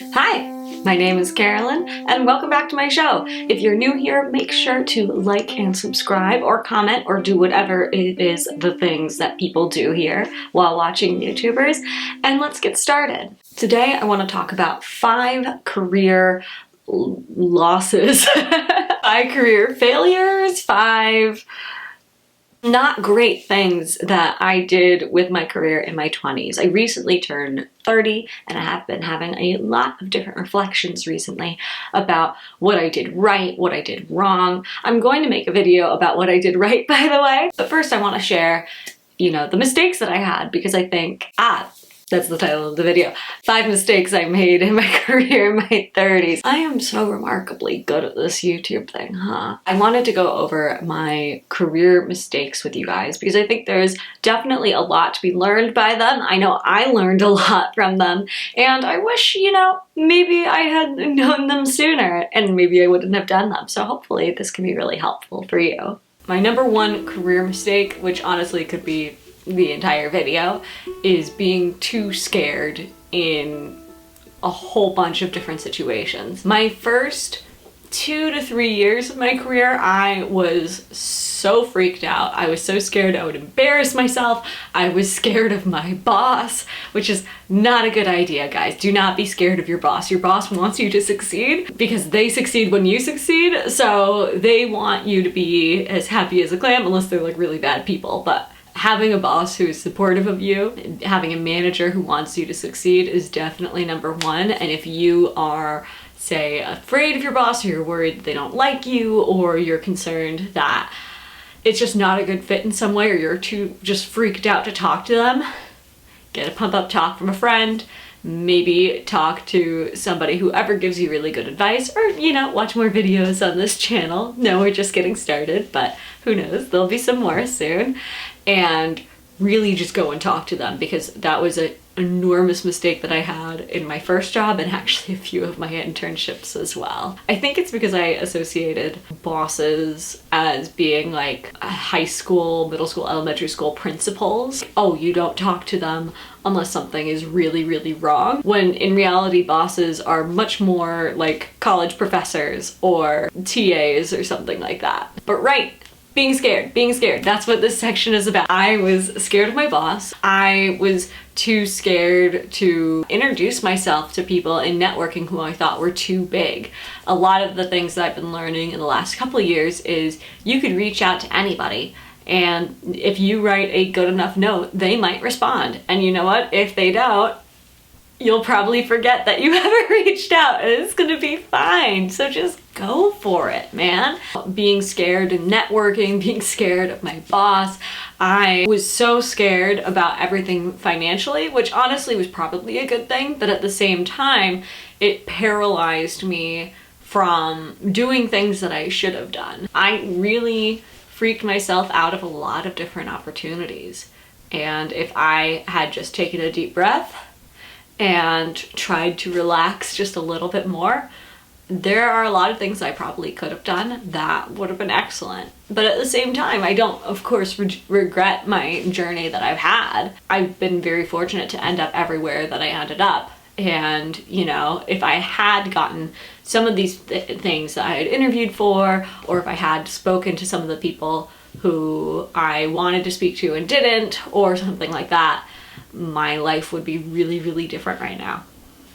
Hi, my name is Carolyn and welcome back to my show. If you're new here, make sure to like and subscribe or comment or do whatever it is the things that people do here while watching YouTubers. And let's get started. Today I want to talk about 5 career losses, 5 career failures, 5 not great things that I did with my career in my 20s. I recently turned 30 and I have been having a lot of different reflections recently about what I did right, what I did wrong. I'm going to make a video about what I did right, by the way. But first I want to share, the mistakes that I had, because I think, that's the title of the video. 5 mistakes I made in my career in my 30s. I am so remarkably good at this YouTube thing, huh? I wanted to go over my career mistakes with you guys because I think there's definitely a lot to be learned by them. I know I learned a lot from them, and I wish, maybe I had known them sooner and maybe I wouldn't have done them. So hopefully this can be really helpful for you. My number 1 career mistake, which honestly could be the entire video, is being too scared in a whole bunch of different situations. My first 2 to 3 years of my career, I was so freaked out. I was so scared I would embarrass myself. I was scared of my boss, which is not a good idea, guys. Do not be scared of your boss. Your boss wants you to succeed because they succeed when you succeed, so they want you to be as happy as a clam, unless they're like really bad people. But having a boss who is supportive of you, having a manager who wants you to succeed is definitely number 1. And if you are, say, afraid of your boss, or you're worried that they don't like you, or you're concerned that it's just not a good fit in some way, or you're too just freaked out to talk to them, get a pump up talk from a friend. Maybe talk to somebody who ever gives you really good advice, or, watch more videos on this channel. No, we're just getting started, but who knows, there'll be some more soon. And really just go and talk to them, because that was an enormous mistake that I had in my first job and actually a few of my internships as well. I think it's because I associated bosses as being like high school, middle school, elementary school principals. Oh, you don't talk to them unless something is really, really wrong. When in reality, bosses are much more like college professors or TAs or something like that. But right, being scared. That's what this section is about. I was scared of my boss. I was too scared to introduce myself to people in networking who I thought were too big. A lot of the things that I've been learning in the last couple of years is you could reach out to anybody, and if you write a good enough note, they might respond. And you know what? If they don't, you'll probably forget that you ever reached out, and it's gonna be fine. So just go for it, man. Being scared and networking, being scared of my boss. I was so scared about everything financially, which honestly was probably a good thing, but at the same time, it paralyzed me from doing things that I should have done. I really freaked myself out of a lot of different opportunities. And if I had just taken a deep breath and tried to relax just a little bit more, there are a lot of things I probably could have done that would have been excellent. But at the same time, I don't, of course, regret my journey that I've had. I've been very fortunate to end up everywhere that I ended up. And, if I had gotten some of these things that I had interviewed for, or if I had spoken to some of the people who I wanted to speak to and didn't, or something like that, my life would be really, really different right now.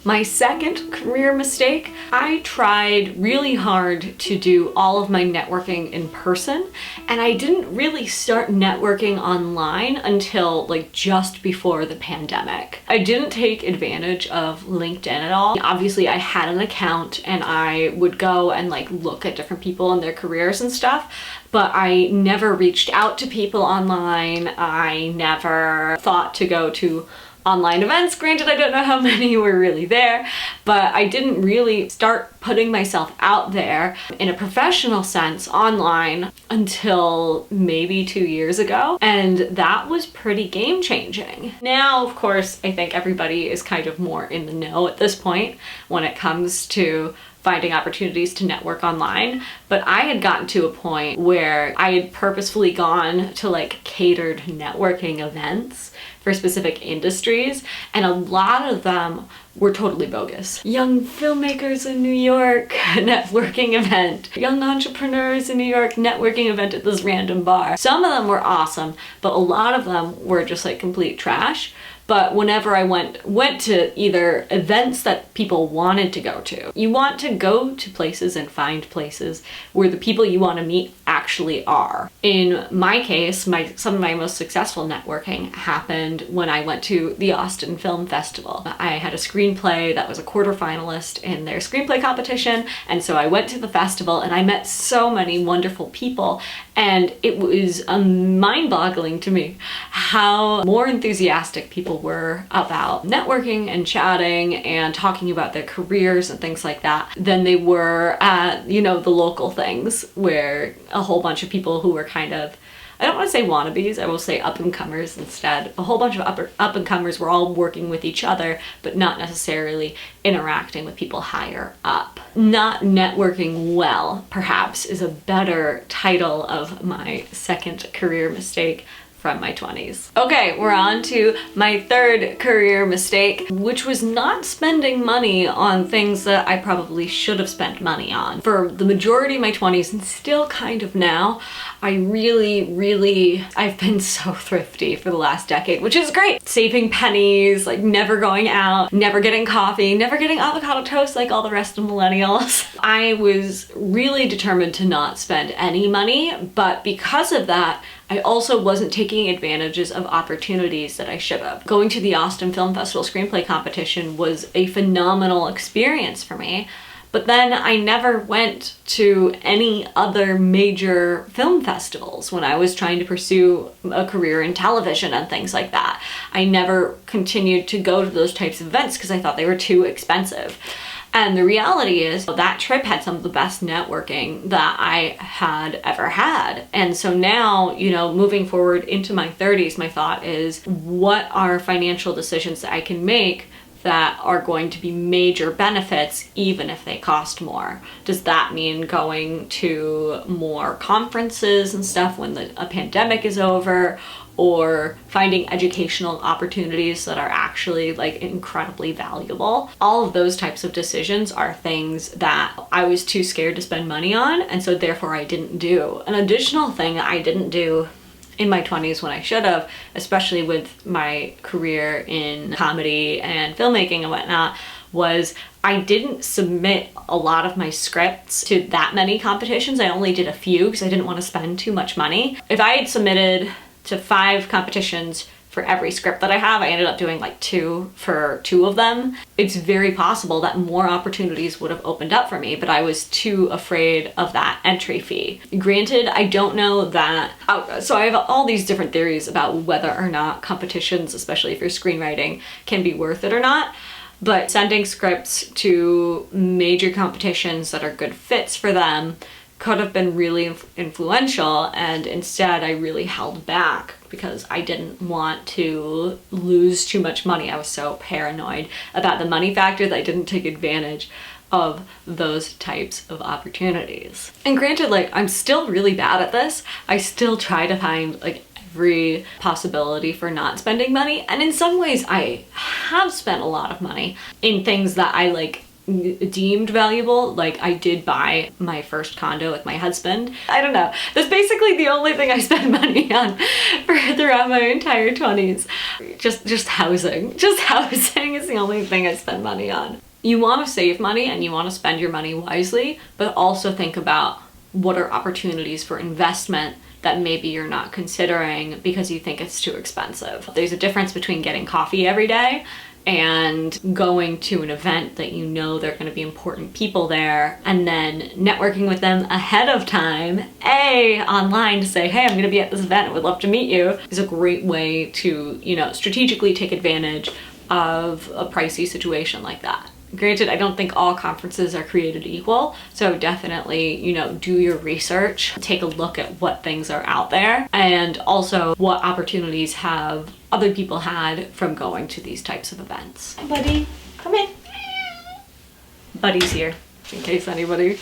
My second career mistake, I tried really hard to do all of my networking in person, and I didn't really start networking online until just before the pandemic. I didn't take advantage of LinkedIn at all. Obviously, I had an account and I would go and look at different people and their careers and stuff, but I never reached out to people online. I never thought to go to online events. Granted, I don't know how many were really there, but I didn't really start putting myself out there in a professional sense online until maybe 2 years ago, and that was pretty game-changing. Now, of course, I think everybody is kind of more in the know at this point when it comes to finding opportunities to network online, but I had gotten to a point where I had purposefully gone to catered networking events for specific industries, and a lot of them were totally bogus. Young filmmakers in New York, networking event. Young entrepreneurs in New York, networking event at this random bar. Some of them were awesome, but a lot of them were just like complete trash. But whenever I went to either events that people wanted to go to, you want to go to places and find places where the people you want to meet actually are. In my case, some of my most successful networking happened when I went to the Austin Film Festival. I had a screenplay that was a quarterfinalist in their screenplay competition, and so I went to the festival and I met so many wonderful people, and it was mind-boggling to me how more enthusiastic people were about networking and chatting and talking about their careers and things like that than they were at, you know, the local things where a whole bunch of people who were kind of, I don't want to say wannabes, I will say up-and-comers instead. A whole bunch of up-and-comers were all working with each other, but not necessarily interacting with people higher up. Not networking well, perhaps, is a better title of my second career mistake from my 20s. Okay, we're on to my third career mistake, which was not spending money on things that I probably should have spent money on. For the majority of my 20s, and still kind of now, I've been so thrifty for the last decade, which is great. Saving pennies, like never going out, never getting coffee, never getting avocado toast like all the rest of millennials. I was really determined to not spend any money, but because of that, I also wasn't taking advantages of opportunities that I should have. Going to the Austin Film Festival screenplay competition was a phenomenal experience for me, but then I never went to any other major film festivals when I was trying to pursue a career in television and things like that. I never continued to go to those types of events because I thought they were too expensive. And the reality is that trip had some of the best networking that I had ever had. And so now, you know, moving forward into my 30s, my thought is, what are financial decisions that I can make that are going to be major benefits even if they cost more? Does that mean going to more conferences and stuff when a pandemic is over? Or finding educational opportunities that are actually like incredibly valuable? All of those types of decisions are things that I was too scared to spend money on, and so therefore I didn't do. An additional thing I didn't do in my 20s when I should have, especially with my career in comedy and filmmaking and whatnot, was I didn't submit a lot of my scripts to that many competitions. I only did a few because I didn't want to spend too much money. If I had submitted to 5 competitions for every script that I have, I ended up doing like 2 for 2 of them. It's very possible that more opportunities would have opened up for me, but I was too afraid of that entry fee. Granted, I don't know that, so I have all these different theories about whether or not competitions, especially if you're screenwriting, can be worth it or not. But sending scripts to major competitions that are good fits for them could have been really influential, and instead I really held back because I didn't want to lose too much money. I was so paranoid about the money factor that I didn't take advantage of those types of opportunities. And granted, like, I'm still really bad at this. I still try to find like every possibility for not spending money, and in some ways I have spent a lot of money in things that I like deemed valuable. Like, I did buy my first condo with my husband. I don't know, that's basically the only thing I spent money on throughout my entire 20s. Just housing is the only thing I spend money on. You want to save money and you want to spend your money wisely, but also think about what are opportunities for investment that maybe you're not considering because you think it's too expensive. There's a difference between getting coffee every day and going to an event that you know there are going to be important people there, and then networking with them ahead of time, online, to say, hey, I'm going to be at this event, I would love to meet you, is a great way to, you know, strategically take advantage of a pricey situation like that. Granted, I don't think all conferences are created equal, so definitely, you know, do your research, take a look at what things are out there, and also what opportunities have other people had from going to these types of events. Hi, buddy, come in. Buddy's here, in case anybody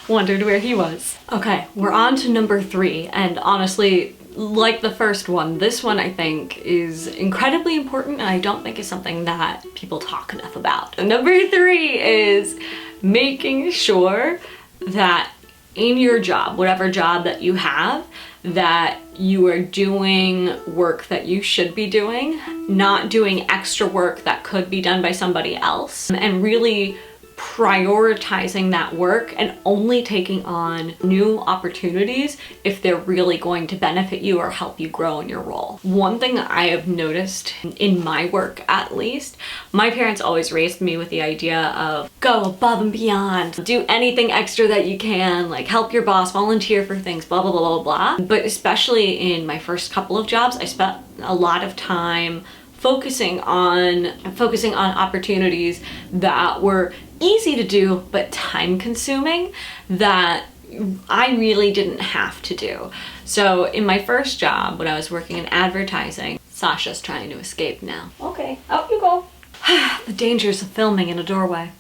wondered where he was. Okay, we're on to number 3, and honestly, like the first one, this one I think is incredibly important, and I don't think is something that people talk enough about. Number 3 is making sure that in your job, whatever job that you have, that you are doing work that you should be doing, not doing extra work that could be done by somebody else, and really prioritizing that work and only taking on new opportunities if they're really going to benefit you or help you grow in your role. One thing that I have noticed in my work, at least, my parents always raised me with the idea of go above and beyond, do anything extra that you can, like help your boss, volunteer for things, blah, blah, blah, blah, blah. But especially in my first couple of jobs, I spent a lot of time focusing on opportunities that were easy to do but time consuming that I really didn't have to do. So in my first job, when I was working in advertising, Sasha's trying to escape now. Okay, out you go. The dangers of filming in a doorway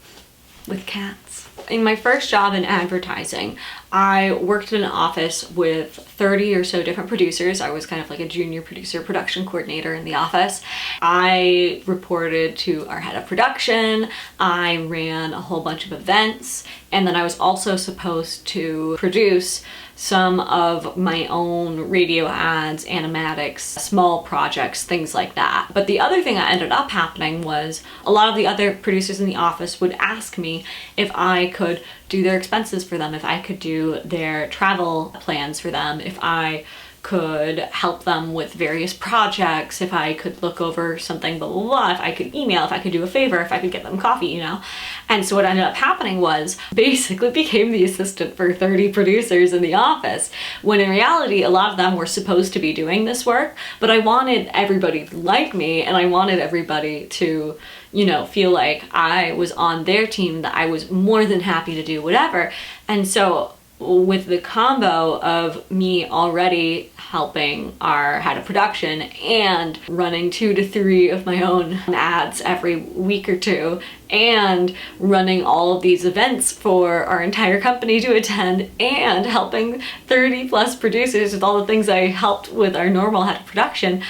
with cats. In my first job in advertising, I worked in an office with 30 or so different producers. I was kind of like a junior producer, production coordinator in the office. I reported to our head of production. I ran a whole bunch of events, and then I was also supposed to produce some of my own radio ads, animatics, small projects, things like that. But the other thing that ended up happening was a lot of the other producers in the office would ask me if I could do their expenses for them, if I could do their travel plans for them, if I could help them with various projects, if I could look over something, blah, blah, blah, if I could email, if I could do a favor, if I could get them coffee, you know? And so what ended up happening was basically became the assistant for 30 producers in the office, when in reality, a lot of them were supposed to be doing this work, but I wanted everybody to like me, and I wanted everybody to, you know, feel like I was on their team, that I was more than happy to do whatever. And so with the combo of me already helping our head of production and running 2 to 3 of my own ads every week or two, and running all of these events for our entire company to attend, and helping 30 plus producers with all the things I helped with our normal head of production,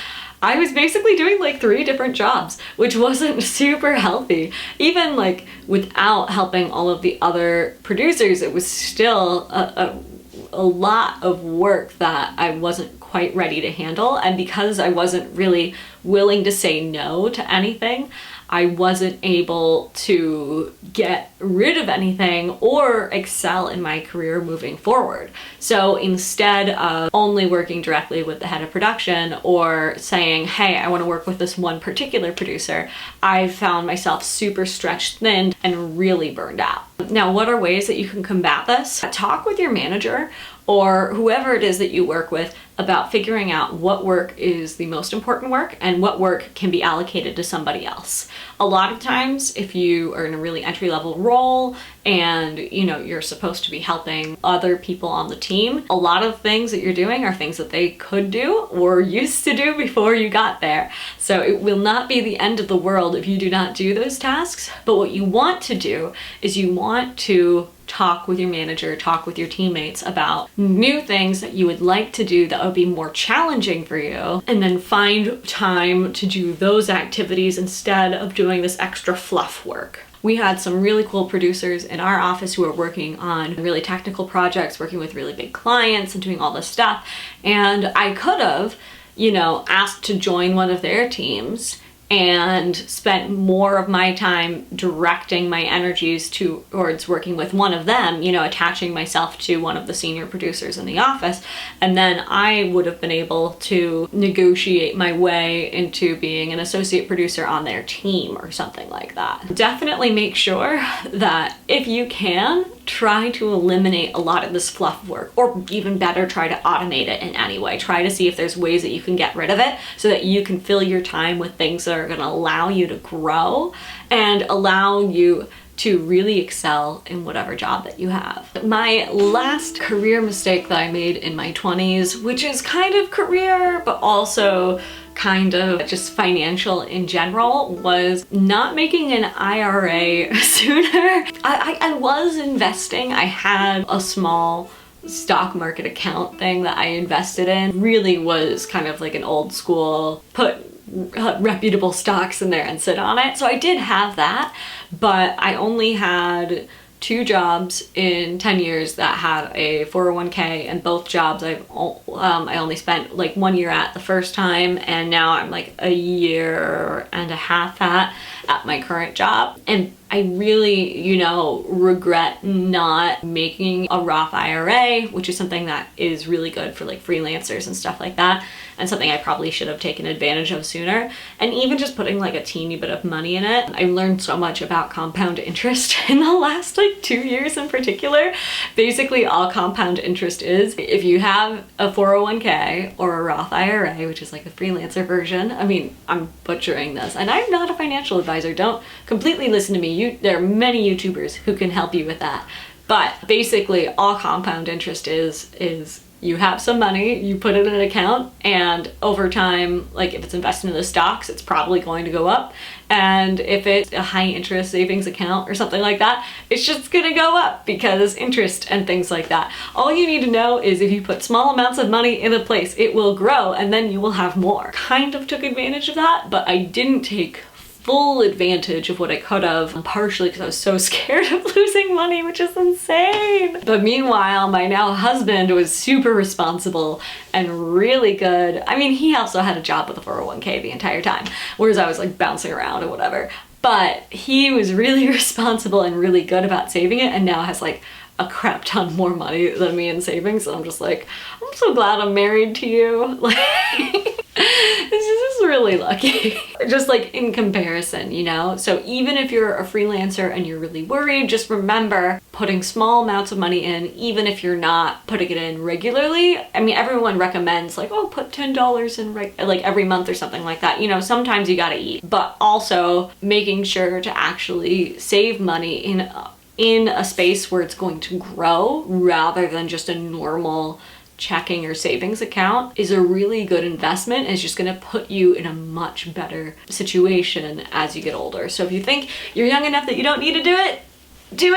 I was basically doing like 3 different jobs, which wasn't super healthy. Even like without helping all of the other producers, it was still a lot of work that I wasn't quite ready to handle. And because I wasn't really willing to say no to anything, I wasn't able to get rid of anything or excel in my career moving forward. So instead of only working directly with the head of production or saying, hey, I want to work with this one particular producer, I found myself super stretched thin and really burned out. Now, what are ways that you can combat this? Talk with your manager or whoever it is that you work with about figuring out what work is the most important work and what work can be allocated to somebody else. A lot of times, if you are in a really entry-level role and you know you're supposed to be helping other people on the team, a lot of things that you're doing are things that they could do or used to do before you got there. So it will not be the end of the world if you do not do those tasks. But what you want to do is you want to talk with your manager, talk with your teammates about new things that you would like to do that would be more challenging for you, and then find time to do those activities instead of doing this extra fluff work. We had some really cool producers in our office who were working on really technical projects, working with really big clients and doing all this stuff. And I could have, you know, asked to join one of their teams and spent more of my time directing my energies towards working with one of them, you know, attaching myself to one of the senior producers in the office, and then I would have been able to negotiate my way into being an associate producer on their team or something like that. Definitely make sure that if you can, try to eliminate a lot of this fluff work, or even better, try to automate it in any way. Try to see if there's ways that you can get rid of it so that you can fill your time with things that are going to allow you to grow and allow you to really excel in whatever job that you have. My last career mistake that I made in my 20s, which is kind of career, but also kind of just financial in general, was not making an IRA sooner. I was investing. I had a small stock market account thing that I invested in really was kind of like an old school, put reputable stocks in there and sit on it. So I did have that, but I only had 2 jobs in 10 years that had a 401k, and both jobs I only spent like 1 year at the first time, and now I'm like a year and a half at my current job. And I really, you know, regret not making a Roth IRA, which is something that is really good for like freelancers and stuff like that, and something I probably should have taken advantage of sooner. And even just putting like a teeny bit of money in it, I learned so much about compound interest in the last like 2 years in particular. Basically all compound interest is, if you have a 401k or a Roth IRA, which is like a freelancer version. I mean, I'm butchering this, and I'm not a financial advisor. Don't completely listen to me. There are many YouTubers who can help you with that. But basically all compound interest is you have some money, you put it in an account, and over time, like if it's invested in the stocks, it's probably going to go up. And if it's a high interest savings account or something like that, it's just gonna go up because interest and things like that. All you need to know is if you put small amounts of money in a place, it will grow and then you will have more. Kind of took advantage of that, but I didn't take full advantage of what I could have, partially because I was so scared of losing money, which is insane. But meanwhile, my now husband was super responsible and really good. I mean, he also had a job with a 401k the entire time, whereas I was like bouncing around and whatever. But he was really responsible and really good about saving it, and now has like a crap ton more money than me in savings. And I'm just like, I'm so glad I'm married to you. Like, this is really lucky. Just like in comparison, you know? So even if you're a freelancer and you're really worried, just remember putting small amounts of money in, even if you're not putting it in regularly. I mean, everyone recommends like, oh, put $10 in like every month or something like that. You know, sometimes you gotta eat, but also making sure to actually save money in a space where it's going to grow rather than just a normal checking or savings account is a really good investment. It's just gonna put you in a much better situation as you get older. So if you think you're young enough that you don't need to do it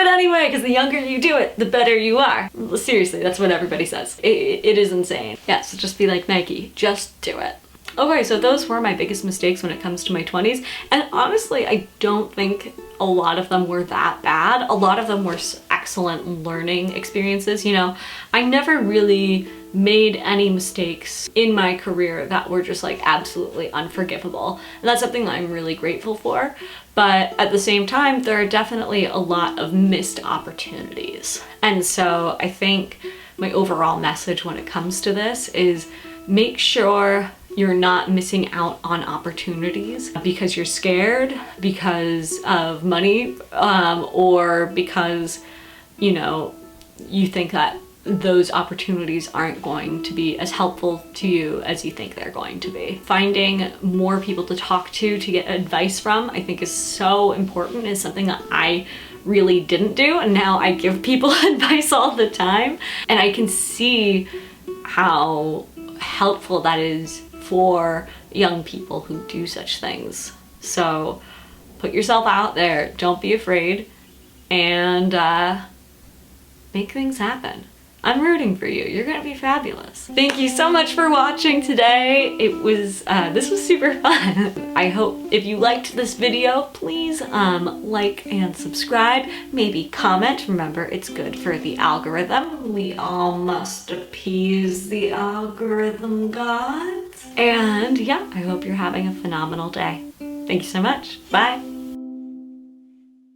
anyway, because the younger you do it, the better you are. Seriously, that's what everybody says. It is insane. Yeah, so just be like Nike, just do it. Okay, so those were my biggest mistakes when it comes to my 20s. And honestly, I don't think a lot of them were that bad. A lot of them were excellent learning experiences. You know, I never really made any mistakes in my career that were just like absolutely unforgivable. And that's something that I'm really grateful for. But at the same time, there are definitely a lot of missed opportunities. And so I think my overall message when it comes to this is make sure you're not missing out on opportunities because you're scared, because of money, or because, you know, you think that those opportunities aren't going to be as helpful to you as you think they're going to be. Finding more people to talk to get advice from, I think is so important. Is something that I really didn't do, and now I give people advice all the time, and I can see how helpful that is for young people who do such things. So put yourself out there, don't be afraid, and make things happen. I'm rooting for you. You're gonna be fabulous. Thank you so much for watching today. This was super fun. I hope if you liked this video, please like and subscribe. Maybe comment. Remember, it's good for the algorithm. We all must appease the algorithm gods. And yeah, I hope you're having a phenomenal day. Thank you so much. Bye.